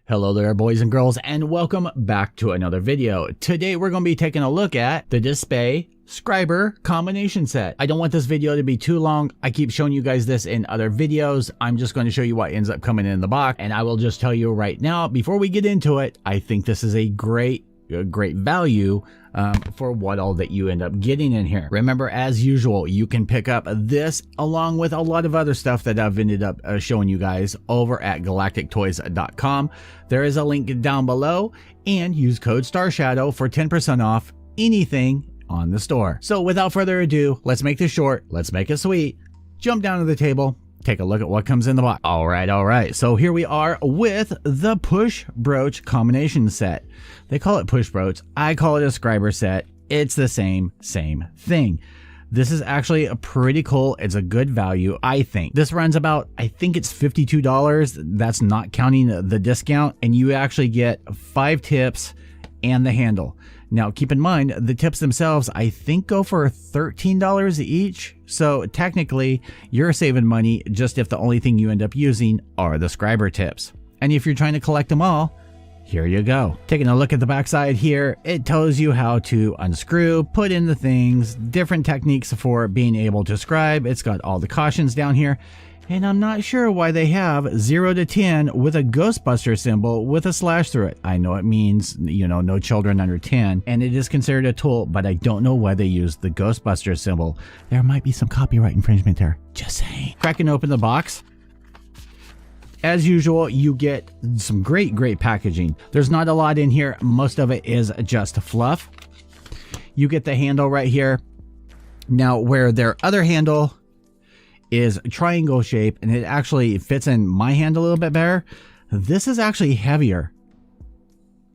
Hello there boys and girls, and welcome back to another video. Today we're going to be taking a look at the DSPIAE Scriber combination set. I don't want this video to be too long. I keep showing you guys this in other videos. I'm just going to show you what ends up coming in the box, and I will just tell you right now before we get into it, I think this is a great value for what all that you end up getting in here. Remember, as usual, you can pick up this along with a lot of other stuff that I've ended up showing you guys over at galactictoys.com. There is a link down below, and use code Starshadow for 10% off anything on the store. So without further ado, let's make this short, let's make it sweet, jump down to the table, take a look at what comes in the box. All right. So here we are with the push brooch combination set. They call it push brooch. I call it a scriber set. It's the same thing. This is actually a pretty cool. It's a good value, I think. This runs about, I think it's $52. That's not counting the discount. And you actually get 5 tips and the handle. Now, keep in mind, the tips themselves, I think, go for $13 each. So technically, you're saving money just if the only thing you end up using are the scriber tips. And if you're trying to collect them all, here you go. Taking a look at the backside here, it tells you how to unscrew, put in the things, different techniques for being able to scribe. It's got all the cautions down here. And I'm not sure why they have 0 to 10 with a Ghostbuster symbol with a slash through it. I know it means, you know, no children under 10, and it is considered a tool, but I don't know why they use the Ghostbuster symbol. There might be some copyright infringement there. Just saying. Cracking open the box. As usual, you get some great packaging. There's not a lot in here. Most of it is just fluff. You get the handle right here. Now, where their other handle is triangle shape and it actually fits in my hand a little bit better, this is actually heavier.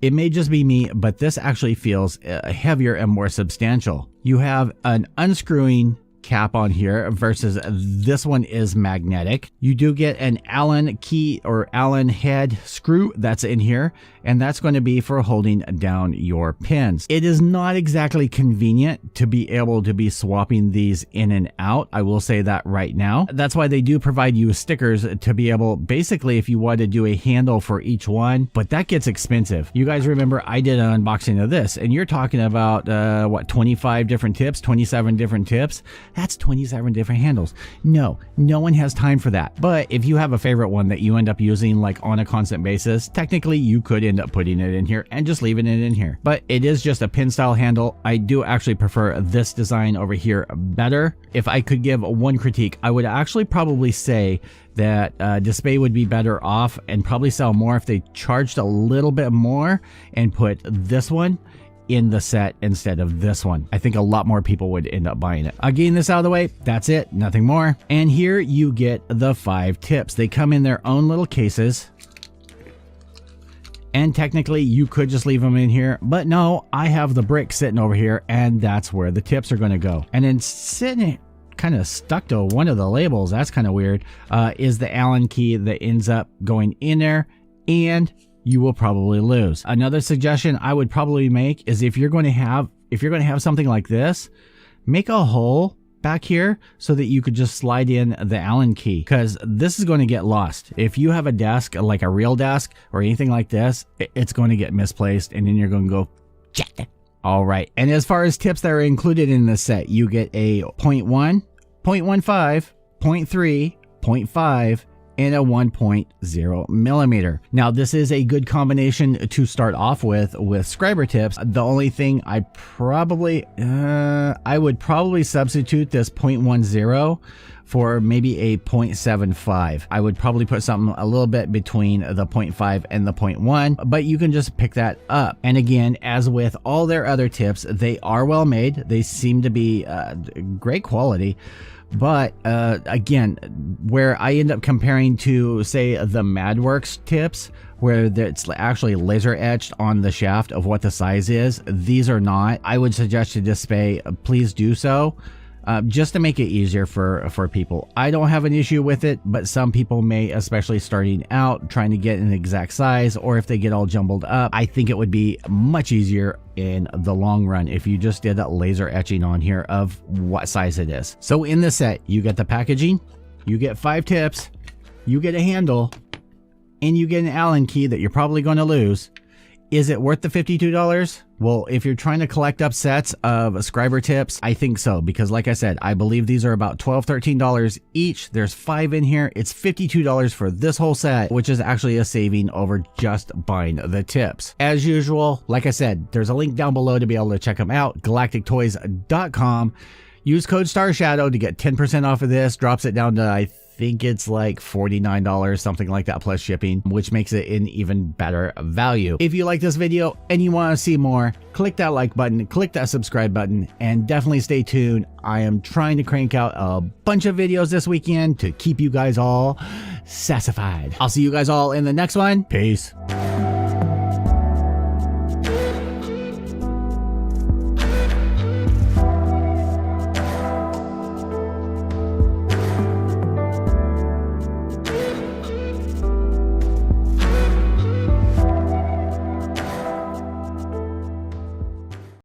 It may just be me, but this actually feels heavier and more substantial. You have an unscrewing cap on here versus this one is magnetic. You do get an Allen key or Allen head screw that's in here, and that's going to be for holding down your pins. It is not exactly convenient to be able to be swapping these in and out. I will say that right now. That's why they do provide you stickers to be able, basically, if you want to do a handle for each one, but that gets expensive. You guys remember I did an unboxing of this, and you're talking about what, 25 different tips, 27 different tips. That's 27 different handles. No one has time for that. But if you have a favorite one that you end up using like on a constant basis, technically you could end up putting it in here and just leaving it in here. But it is just a pin style handle. I do actually prefer this design over here better. If I could give one critique, I would actually probably say that DSPIAE would be better off and probably sell more if they charged a little bit more and put this one in the set instead of this one. I think a lot more people would end up buying it. Getting this out of the way, that's it, nothing more. And here you get the 5 tips. They come in their own little cases. And technically you could just leave them in here, but no, I have the brick sitting over here and that's where the tips are gonna go. And then sitting kind of stuck to one of the labels, that's kind of weird, is the Allen key that ends up going in there, and you will probably lose. Another suggestion I would probably make is if you're going to have something like this, make a hole back here so that you could just slide in the Allen key, because this is going to get lost. If you have a desk, like a real desk or anything like this, it's going to get misplaced and then you're going to go, check it. All right. And as far as tips that are included in this set, you get a 0.1, 0.15, 0.3, 0.5, and a 1.0 millimeter. Now, this is a good combination to start off with scriber tips. The only thing I would probably substitute this 0.10 for maybe a 0.75. I would probably put something a little bit between the 0.5 and the 0.1, but you can just pick that up. And again, as with all their other tips, they are well made. They seem to be great quality. But again, where I end up comparing to, say, the MadWorks tips, where it's actually laser etched on the shaft of what the size is, these are not. I would suggest to DSPIAE, please do so. Just to make it easier for people. I don't have an issue with it, but some people may, especially starting out, trying to get an exact size, or if they get all jumbled up. I think it would be much easier in the long run if you just did that laser etching on here of what size it is. So in the set, you get the packaging, you get 5 tips, you get a handle, and you get an Allen key that you're probably going to lose, is it worth the $52? Well, if you're trying to collect up sets of Scriber tips, I think so, because like I said, I believe these are about $12, $13 each. There's 5 in here. It's $52 for this whole set, which is actually a saving over just buying the tips. As usual, like I said, there's a link down below to be able to check them out, galactictoys.com. Use code Starshadow to get 10% off of this, drops it down to, I think it's like $49, something like that, plus shipping, which makes it an even better value. If you like this video and you want to see more, click that like button, click that subscribe button, and definitely stay tuned. I am trying to crank out a bunch of videos this weekend to keep you guys all sassified. I'll see you guys all in the next one. Peace.